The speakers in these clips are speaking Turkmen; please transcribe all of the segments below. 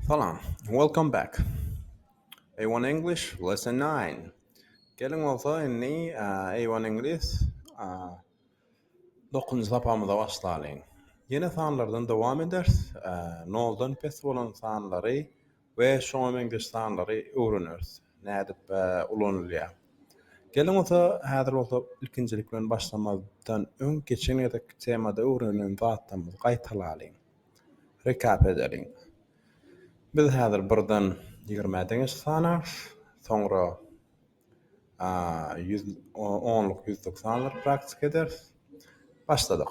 Salam, welcome back. A1 English Lesson 9. Gelin olsa inni A1 English 9. tapamıza başlayalım. Yine sanlardan devam ederiz. Noldan pes olan sanları ve şoğum English sanları öğreniriz. Nädip ulanılya. Gelin olsa hazır olsa ilkincilikten başlamadan ön geçen edek temada öğrenen zattamız qaytalalım. Recap edelim. Biz hazır birden 20 sanar, sonra 10'luk 190'lar praktik ederiz. Başladık.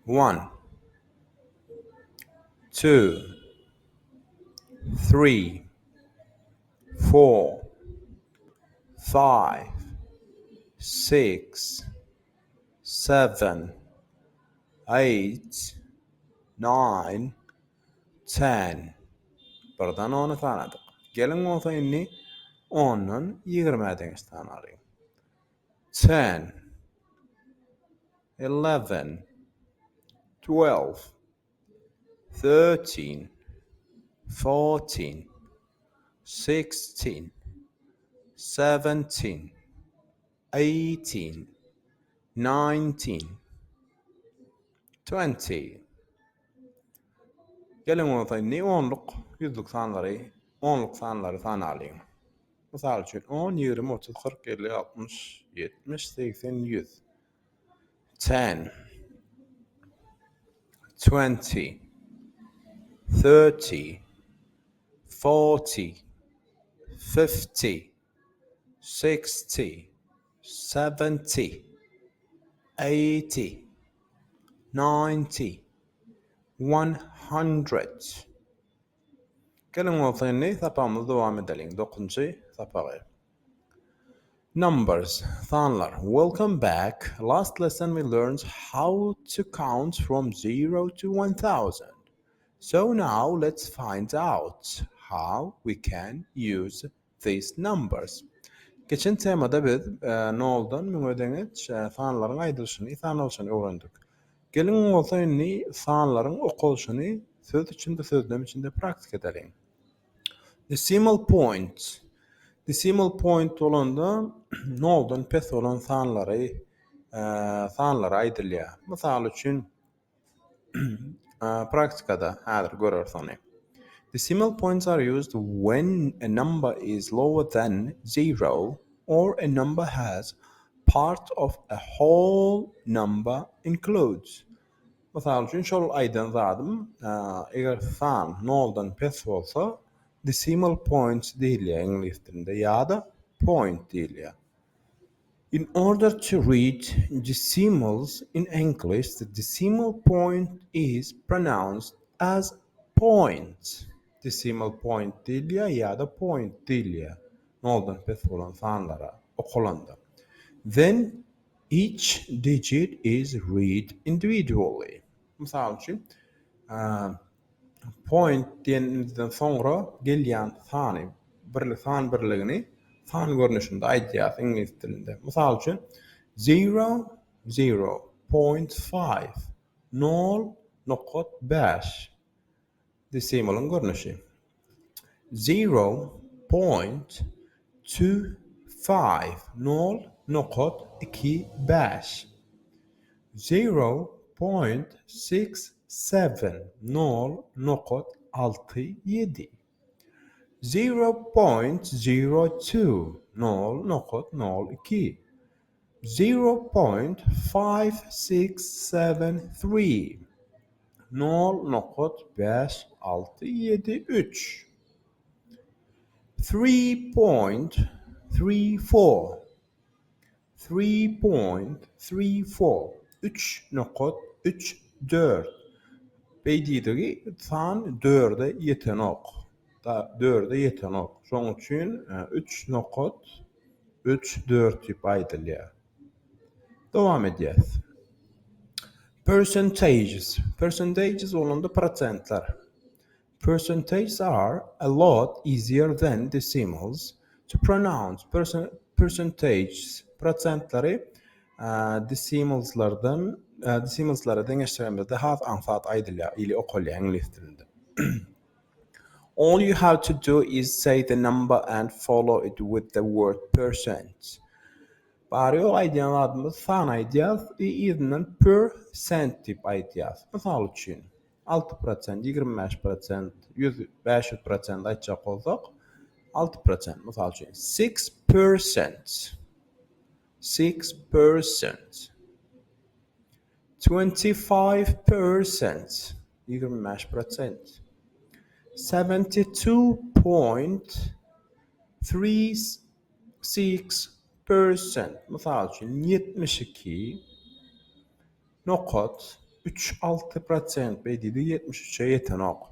1, 2, 3, 4, 5, 6, 7, 8, 9, 10. Birden 10'u sanadık. Gelin olsa inni 10'un 20 sanarıyım. 10, 11, 12, 13, 14, 16, 17, 18, 19, 20. Gelin unutayım, 10'luk, 100'lük sanları sanalıyım. Misal için 10, 20, 30, 40, 50, 60, 70, 80, 100. 10, 20, 30, 40, 50, 60, 70, 80, 90, 100. Gelin unutayım, tapamız devam edelim. 9. tapağı. Numbers, sanlar. Welcome back. Last lesson we learned how to count from 0 to 1000. So now let's find out how we can use these numbers. Geçen temada biz noldan müňedeňiz sanlaryň aýdylşyny, sanalşyny öwrendik. Gelin bolsa inni sanlaryň okulşyny söz içinde sözlem içinde praktik edelim. Decimal point. Decimal point olanda noldan pes olan sanlary aýdylýar. Mysal üçin praktikada häzir görürsüň. Decimal points are used when a number is lower than 0 or a number has part of a whole number includes. Mesela üçün şol aýdan zadym, eger san noldan pes bolsa, decimal points diýilýär ingliz dilinde ýa-da point diýilýär. In order to read decimals in English, the decimal point is pronounced as point. Decimal point diýilýär ýa-da point diýilýär. Noldan pes bolan sanlara okulanda. Then each digit is read individually. Misal üçin, point diýenden soňra gelýän sany, san birligini san görnüşinde aýdýar ingliz dilinde. Misal üçin 0.5 0.5 decimalın görnüşi. 0.25 0.25 0.67 0.67 0.02 0.02 0.5673 0.5673 3.34 3.34 3.34 beýdidigi san 4'e ýeten ok. Da 4'e ýeten ok. Şoň üçin 3.34 diýip aýdylýar. Dowam edýäs. Percentages. Percentages olanda prosentler. Percentages are a lot easier than decimals to pronounce. Percentages prosentlary decimalslara deňeşdirmede daha ansat aýdylýar ili okulýar ingliz dilinde. All you have to do is say the number and follow it with the word percent. Barıyor aydiyan adımız san aydiyaz, izinden percent dip aydiyaz. Misal üçün 6%, 25%, 100% aytacak olsak 6%. Misal üçün 6%, 6%, 25%, 25%, 72.36%. Misal üçün 72.36% beydi 73'e yeten ok.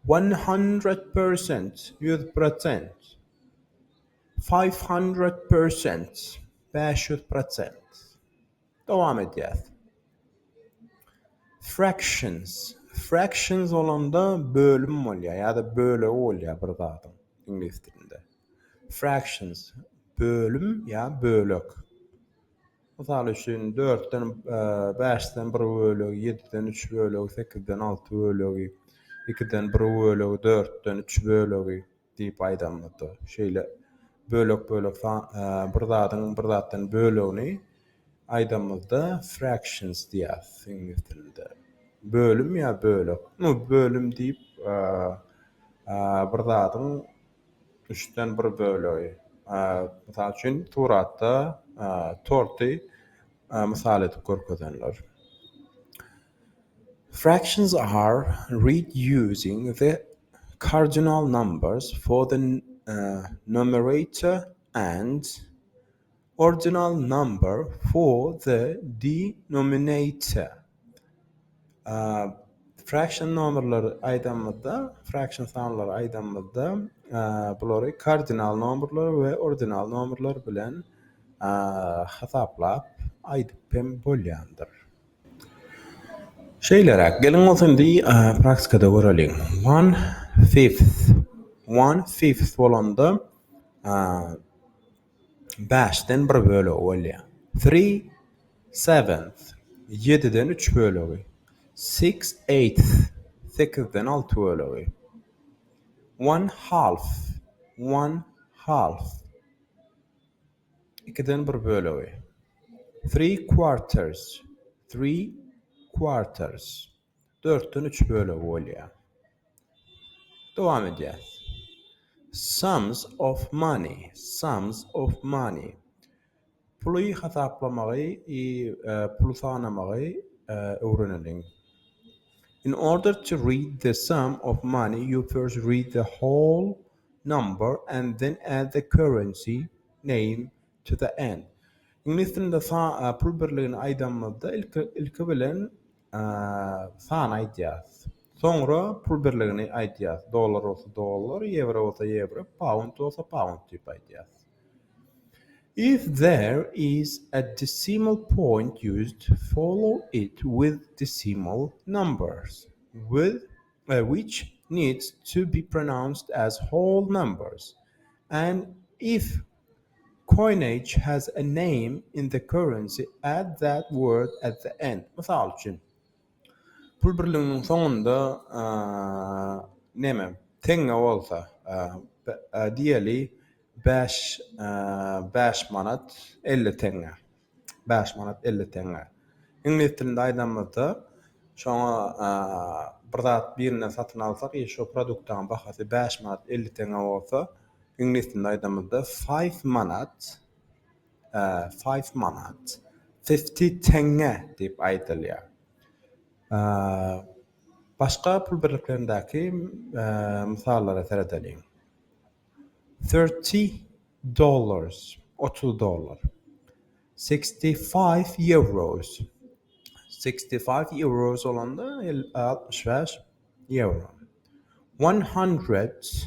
100%, 100%, 500%, 500%. Devam edeceğiz. Fractions. Fractions olanda bölüm oluyor ya da bölü oluyor bir zaten İngiliz dilinde. Fractions. Bölüm ya bölük. Misal üçün 4'ten 5'ten 1 bölük, 7'den 3 bölük, 8'den 6 bölük, 2'den 1 bölük, 4'ten 3 bölük deyip aydamladı. Şeyle bölük bir zaten bölüğünü aydamızda fractions diyaz İngiliz dilinde. Bölüm ya bölük. Bölüm deyip bir zaten 3'ten 1 bölüğü. Misal üçün turatda torti misal edip görkezenler. Fractions are read using the cardinal numbers for the numerator and ordinal number for the denominator. Fraction numberları aydamlıda, fraction sanları aydamlıda bunları cardinal numberları ve ordinal numberları bilen hesaplap aydıp bölyandır. Şeylere gelin olsun diye praktikada görelim. 1/5 olanda 5'ten 1 bölü oluyor. 3/7, 7'den 3 bölü. 6/8, 8'den 6 bölü. 1/2, 1/2, 2'den 1 bölü. 3/4, 3/4, 4'ten 3 bölü oluyor. Devam edeceğiz. Sums of money, sums of money. Pulu hesaplamağı, pulu sanamağı öğrenelim. In order to read the sum of money, you first read the whole number and then add the currency name to the end. İngiliz dilinde pul birliğini aydamlıda ilk bilen san aydiyaz. Sonra pul birliğini aydiyaz. Dolar olsa dolar, euro olsa euro, pound olsa pound deyip aydiyaz. If there is a decimal point used, follow it with decimal numbers, which needs to be pronounced as whole numbers. And if coinage has a name in the currency, add that word at the end. Misal üçün, pul birliğinin sonunda neme, tenge olsa, diyeli 5 manat 50 tenge. 5 manat 50 tenge. İngiliz dilinde aydamlıda şoňa bir zat birine satyn alsak, şu produktdan bahasy 5 manat 50 tenge bolsa, İngiliz dilinde aydamlyda 5 manat 50 tenge deyip aýdylýar. Başka pul birliklerindäki misallara seredelim. $30, $30. 65 euros. 65 euros olanda 65 euro. 101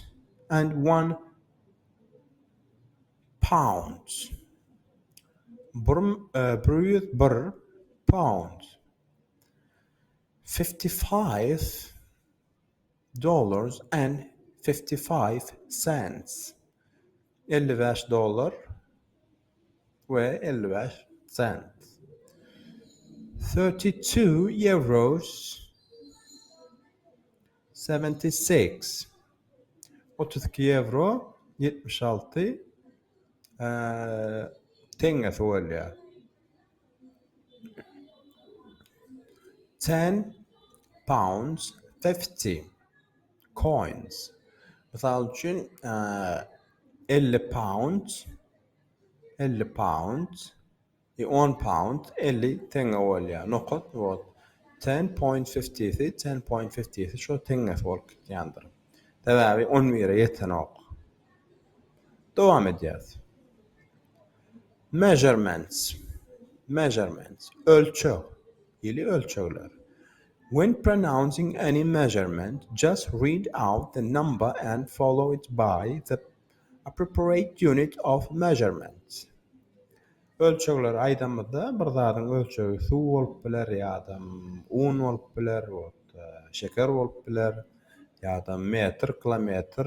pounds. 101 pound. $55 and 55 cents. 55 dolar ve 55 cent. 32 euros 76 32 euro 76 تنغ ثوليا 10 pounds 50 coins مثال üçün 50 pounds 50 pounds 10 pound 50 تنغ وليا نقط وات 10.50 10.50 شو تنغ ثولك ياندر تبعي أنميرة يتنوق دوام الدياث measurements ölçü ili ölçüler. When pronouncing any measurement, just read out the number and follow it by the appropriate unit of measurement. Ölçüler aydamda birdadyň ölçügi su bolup biler, ýa-da un bolup biler, şeker bolup biler, ýa-da metr, kilometr,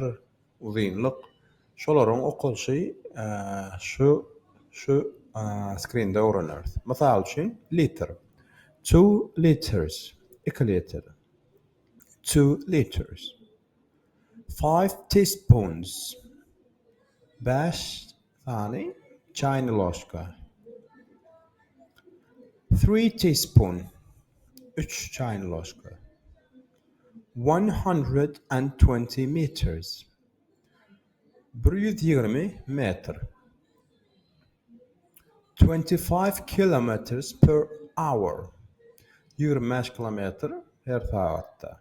uzynlyk. Şolaryň okulşy şu screen'de öwrenir. Mysal üçin liter. 2 liters. 2 liter. 2 liters. 5 teaspoons. 5 tane çayny loşka. 3 teaspoon. 3 çayny loşka. 120 meters. 120 metr. 25 kilometers per hour. 25 kilometre her saatte.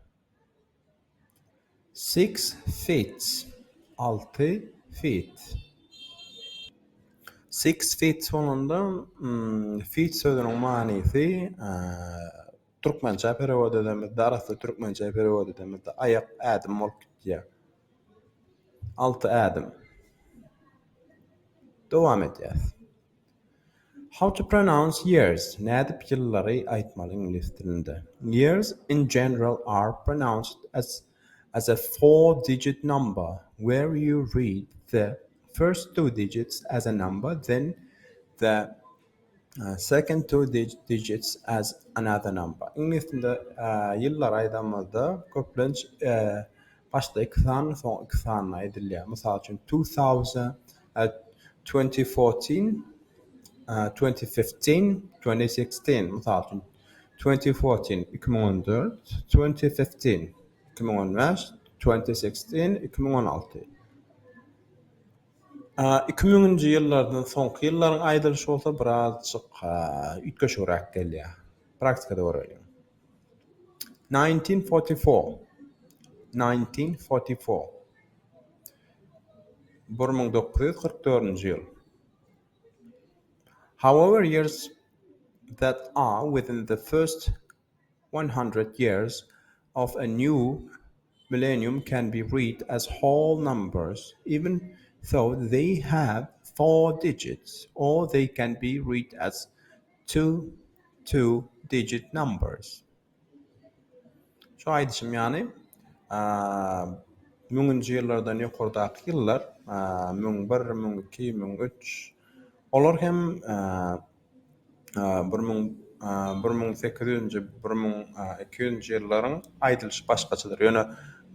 6 feet. 6 feet. 6 feet sonunda feet sözünün manisi Türkmençe perewod edemizde, arasy Türkmençe perewod edemizde ayak adam bolup gitýär. 6 adam. Dowam edýäs. How to pronounce years? Nädip ýyllary aýtmaly ingliz dilinde. Years in general are pronounced as a 4-digit number, where you read the first 2 digits as a number, then the second 2 digits as another number. İngliz dilinde ýyllar aýdamazda köplenç başda 2 san, soň 2 san aýdylýar. Mysal üçin 2000, 2014, 2015, 2016. Mysal üçin 2014 2014, 2015 2015, 2016 2016. 2000-nji ýyllardan soňky ýyllaryň aýdylşy bolsa birazçyk ütgeşirak gelýär. Praktikada görelim. 1944 1944 1944-nji ýyl. However, years that are within the first 100 years of a new millennium can be read as whole numbers, even though they have 4 digits, or they can be read as two-digit numbers. Şu aýdyşym ýany 1000-nji ýyllardan ýokardaky ýyllar 1001, 1002, 1003 olar hem 1800-nji 1200-nji ýyllaryň aýdylşy başgaçadyr. Ýöne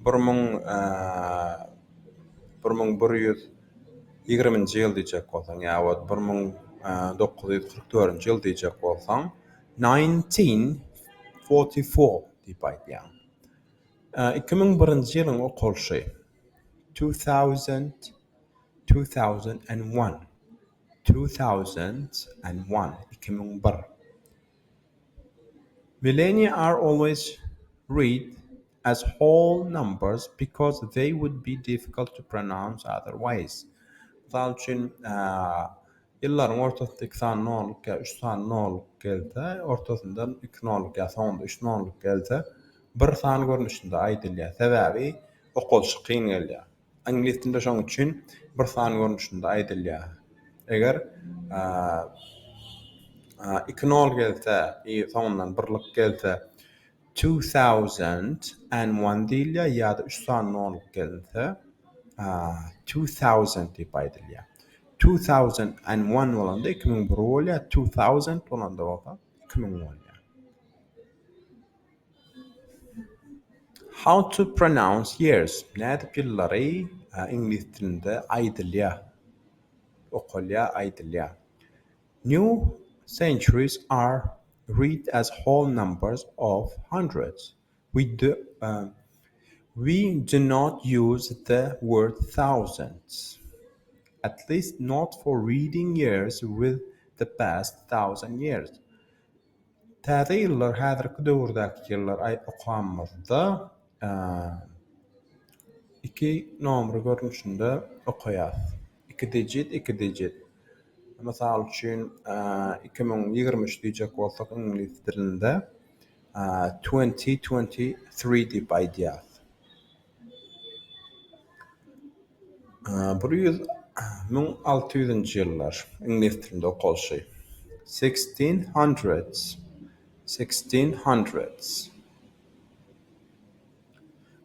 1120-nji ýyl diýjek bolsaň, ýa-da 1944-nji ýyl diýjek bolsaň 1944 diýip aýdýar. 2001-nji ýylyň okulşy 2001 2001. Millennia are always read as whole numbers because they would be difficult to pronounce otherwise. Misal üçin ýyllaryň ortasynda 2 san noluk, 3 san noluk gelse, ortasyndan 2 noluk ýa soňda 3 noluk gelse, bir san görnüşinde aýdylýar. Sebäbi okulşy kyn gelýär. İngliz dilinde şoň üçin bir san görnüşinde aýdylýar. Eger 2 nol gelse, soňundan birlik gelse 2001 diýilýär, ýa-da 3 san noluk gelse 2000 diýip aýdylýar. 2001 bolanda 2001 bolýar, 2000 bolanda bolsa 2000 bolýar. How to pronounce years? Nädip yılları İngiliz dilinde aydılya, okulya, aydılya. New centuries are read as whole numbers of hundreds. We do not use the word thousands, at least not for reading years with the past 1,000 years. Täze yıllar häzirki döwürdäki yıllar okanmazda iki nomry görnüşinde okaýas. Iki digit. Mesela üçün 2023 diýjek bolsak İngiliz dilinde 2023 diýip aýdýar. 1600-nji ýyllar İngiliz dilinde okalşy. 1600s.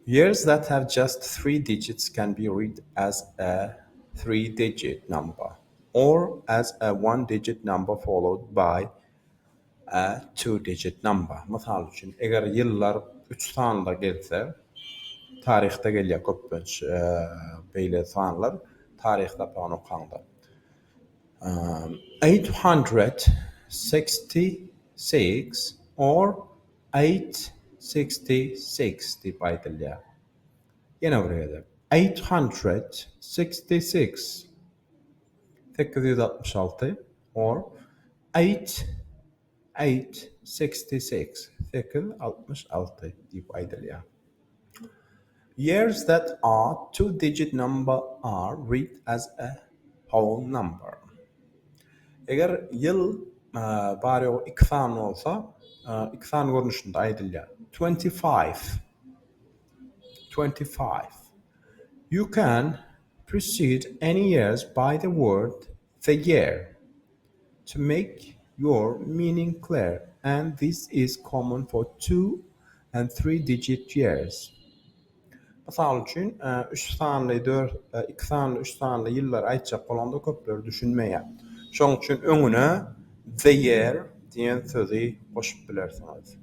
Years that have just 3 digits can be read as a 3-digit number or as a 1-digit number followed by a 2-digit number. Mesela üçün eger yıllar 3 sanla gelse, tarihte gelýär köpünç beýle sanlar tarihte pan okanlar. 866 or 866 diýip aýdylýar. Ýene bir ýerde 866 866 or 866 866 diýip aýdylýar. Years that are 2-digit number are read as a whole number. Eger yıl bari o 2 san olsa, 2 san görnüşinde aýdylýar. 25. You can precede any years by the word the year to make your meaning clear, and this is common for 2- and 3-digit years. Mesela üçün 3 sanly 2 sanly 3 sanly yıllar aýtjak bolanda köpler düşünmeýär. Şoň üçin öňüne the year diýen sözi goşup bilersiňiz.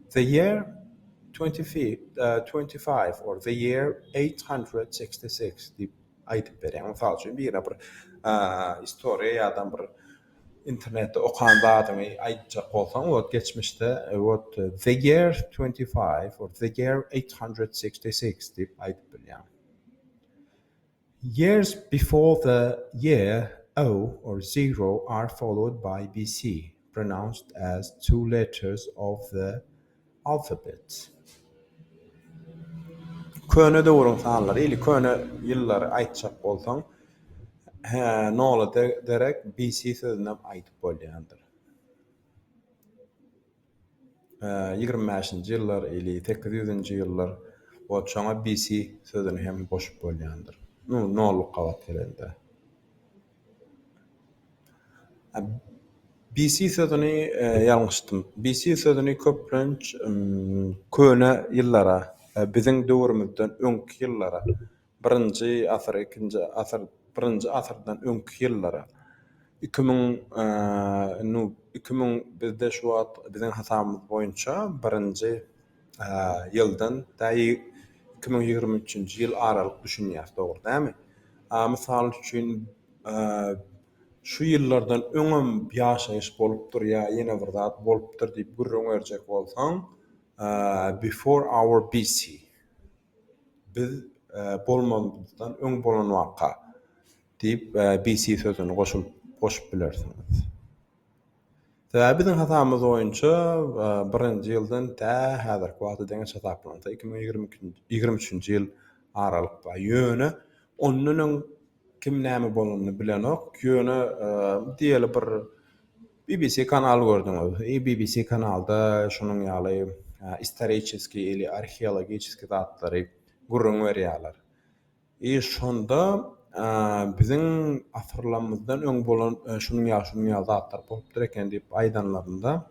The year 25 or the year 866 diýip aýdyp berýär. Mesela üçin bir historia ýa-da bir internette okan zadyny aýtjak bolsaň, o geçmişde the year 25 or the year 866 diýip aýdyp bilýär. Years before the year O or 0 are followed by BC, pronounced as 2 letters of the alphabet. Köne döwrüň sanlary, ili köne ýyllary aýtjak bolsaň, nola derek BC sözüne aýdyp bolýandyr. 25-nji ýyllar ili 800-nji ýyllar o çoňa BC sözüni hem goşup bolýandyr. Nolu gawat gelende. BC sözüni ýalňyşdym. BC sözüni köplenç köne ýyllara, biziň döwrümizden öňki ýyllara, 1-nji asyr, 2-nji asyr, 1-nji asyrdan öňki ýyllara 2000 bizde şu wagt biziň hasabymyz boýunça 1-nji ýyldan daý 2023-nji ýyl aralyk düşünýär, dogry dämi? Mysal üçin şu ýyllardan öňem ýaşaýyş bolupdyr ýa ýene bir zat bolupdyr diýip gürrüň berjek bolsaň, before our BC. Biz bolmamyzdan öň bolan waka diýip BC sözüni goşup bilersiňiz. Biziň hasabymyz boýunça 1-nji ýyldan ta häzirki wagta deňe hesaplanta 2023-nji ýyl aralykda ýöne ondan kim näme bolanyny bilenok ýöne diýeli bir BBC kanal gördüňiz. BBC kanalda şonuň ýaly исторический или археологический zatlary gurrun berýärler. Şonda biziň asyrlarymyzdan öň bolan şunuň ýa zatlar bolupdyr eken diýip aýdanlarynda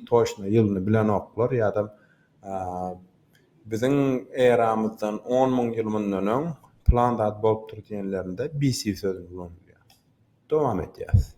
toşna ýylyny bilenoklar ýa-da biziň eramyzdan 10.000 ýyl mundan öň plan zat bolupdyr diýenlerinde BC sözüni bilenýär. Dowam edýär.